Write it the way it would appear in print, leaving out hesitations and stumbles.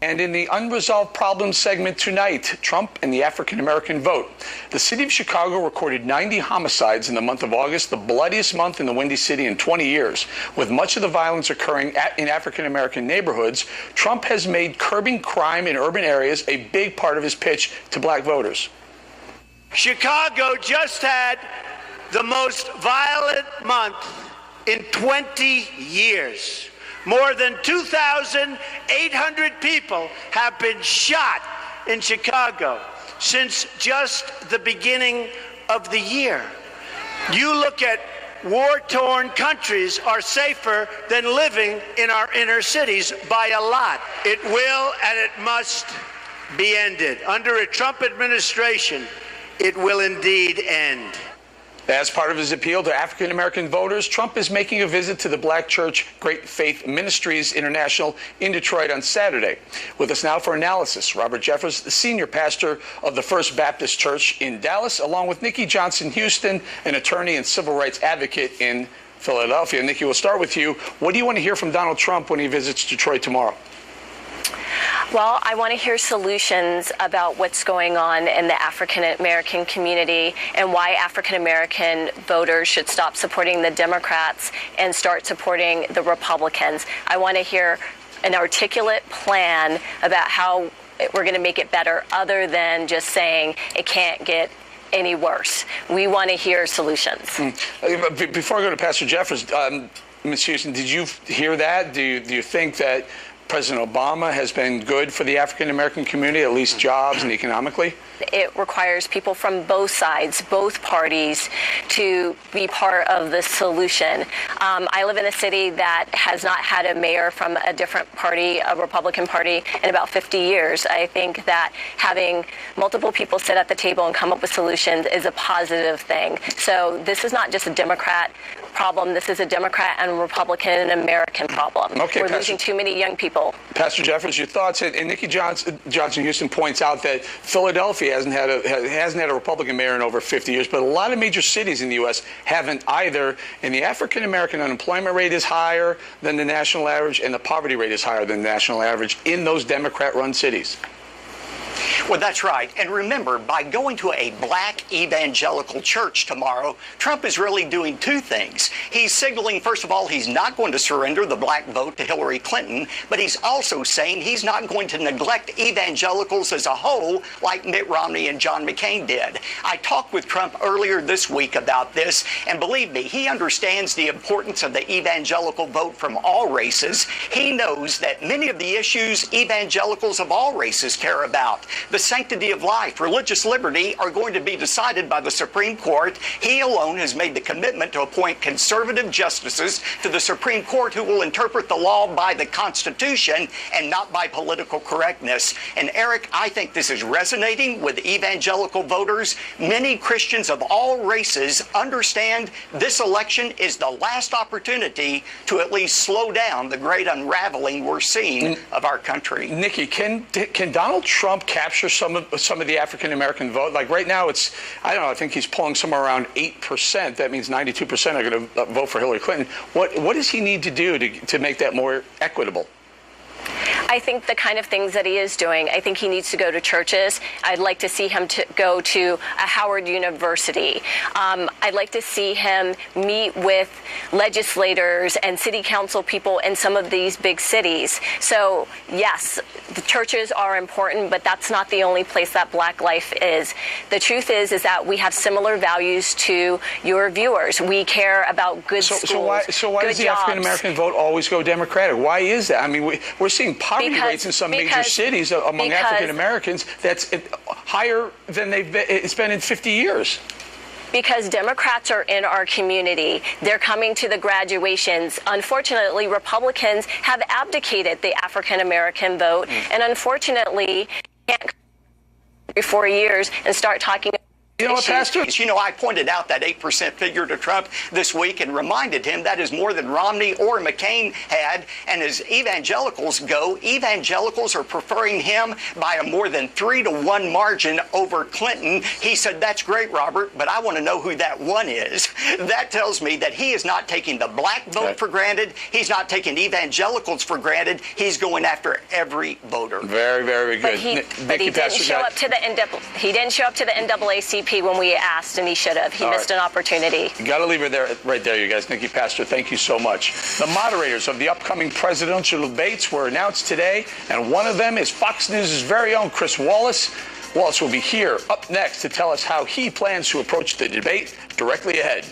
And in the unresolved problems segment tonight, Trump and the African-American vote. The city of Chicago recorded 90 homicides in the month of August, the bloodiest month in the Windy City in 20 years. With much of the violence occurring in African-American neighborhoods, Trump has made curbing crime in urban areas a big part of his pitch to black voters. Chicago just had the most violent month in 20 years. More than 2,800 people have been shot in Chicago since just the beginning of the year. You look at war-torn countries are safer than living in our inner cities by a lot. It will and it must be ended. Under a Trump administration, it will indeed end. As part of his appeal to African-American voters, Trump is making a visit to the black church Great Faith Ministries International in Detroit on Saturday. With us now for analysis, Robert Jeffers, the senior pastor of the First Baptist Church in Dallas, along with Nikki Huston, an attorney and civil rights advocate in Philadelphia. Nikki, we'll start with you. What do you want to hear from Donald Trump when he visits Detroit tomorrow? Well, I want to hear solutions about what's going on in the African-American community and why African-American voters should stop supporting the Democrats and start supporting the Republicans. I want to hear an articulate plan about how we're going to make it better, other than just saying it can't get any worse. We want to hear solutions. Before I go to Pastor Jeffers, Ms. Houston, did you hear that? Do you think that President Obama has been good for the African-American community, at least jobs and economically? It requires people from both sides, both parties, to be part of the solution. I live in a city that has not had a mayor from a different party, a Republican party, in about 50 years. I think that having multiple people sit at the table and come up with solutions is a positive thing. So this is not just a Democrat problem. This is a Democrat and Republican and American problem. Okay, we're losing too many young people. Pastor Jeffers, your thoughts? And Nikki Houston points out that Philadelphia hasn't had a Republican mayor in over 50 years, but a lot of major cities in the U.S. haven't either. And the African-American unemployment rate is higher than the national average, and the poverty rate is higher than the national average in those Democrat-run cities. Well, that's right. And remember, by going to a black evangelical church tomorrow, Trump is really doing two things. He's signaling, first of all, he's not going to surrender the black vote to Hillary Clinton, but he's also saying he's not going to neglect evangelicals as a whole like Mitt Romney and John McCain did. I talked with Trump earlier this week about this, and believe me, he understands the importance of the evangelical vote from all races. He knows that many of the issues evangelicals of all races care about, the sanctity of life, religious liberty, are going to be decided by the Supreme Court. He alone has made the commitment to appoint conservative justices to the Supreme Court who will interpret the law by the Constitution and not by political correctness. And Eric, I think this is resonating with evangelical voters. Many Christians of all races understand this election is the last opportunity to at least slow down the great unraveling we're seeing of our country. Nikki, can Donald Trump capture some of the African-American vote? Like right now, I don't know, I think he's polling somewhere around 8%. That means 92% are going to vote for Hillary Clinton. What does he need to do to make that more equitable? I think the kind of things that he is doing, I think he needs to go to churches. I'd like to see him go to a Howard University. I'd like to see him meet with legislators and city council people in some of these big cities. So, yes, the churches are important, but that's not the only place that black life is. The truth is that we have similar values to your viewers. We care about good schools, so why does the African-American vote always go Democratic? Why is that? I mean, we're seeing poverty rates in some major cities among African Americans that's higher than it's been in 50 years. Because Democrats are in our community. They're coming to the graduations. Unfortunately, Republicans have abdicated the African-American vote, and unfortunately, can't come every 4 years and start talking You know what, Pastor? You know, I pointed out that 8% figure to Trump this week and reminded him that is more than Romney or McCain had. And as evangelicals go, evangelicals are preferring him by a more than 3-to-1 margin over Clinton. He said, that's great, Robert, but I want to know who that one is. That tells me that he is not taking the black vote for granted. He's not taking evangelicals for granted. He's going after every voter. Very, very good. But he didn't show up to the NAACP when we asked, and he should have. He missed an opportunity. Got to leave it there, right there, you guys. Nikki, Pastor, thank you so much. The moderators of the upcoming presidential debates were announced today, and one of them is Fox News' very own Chris Wallace. Wallace will be here up next to tell us how he plans to approach the debate directly ahead.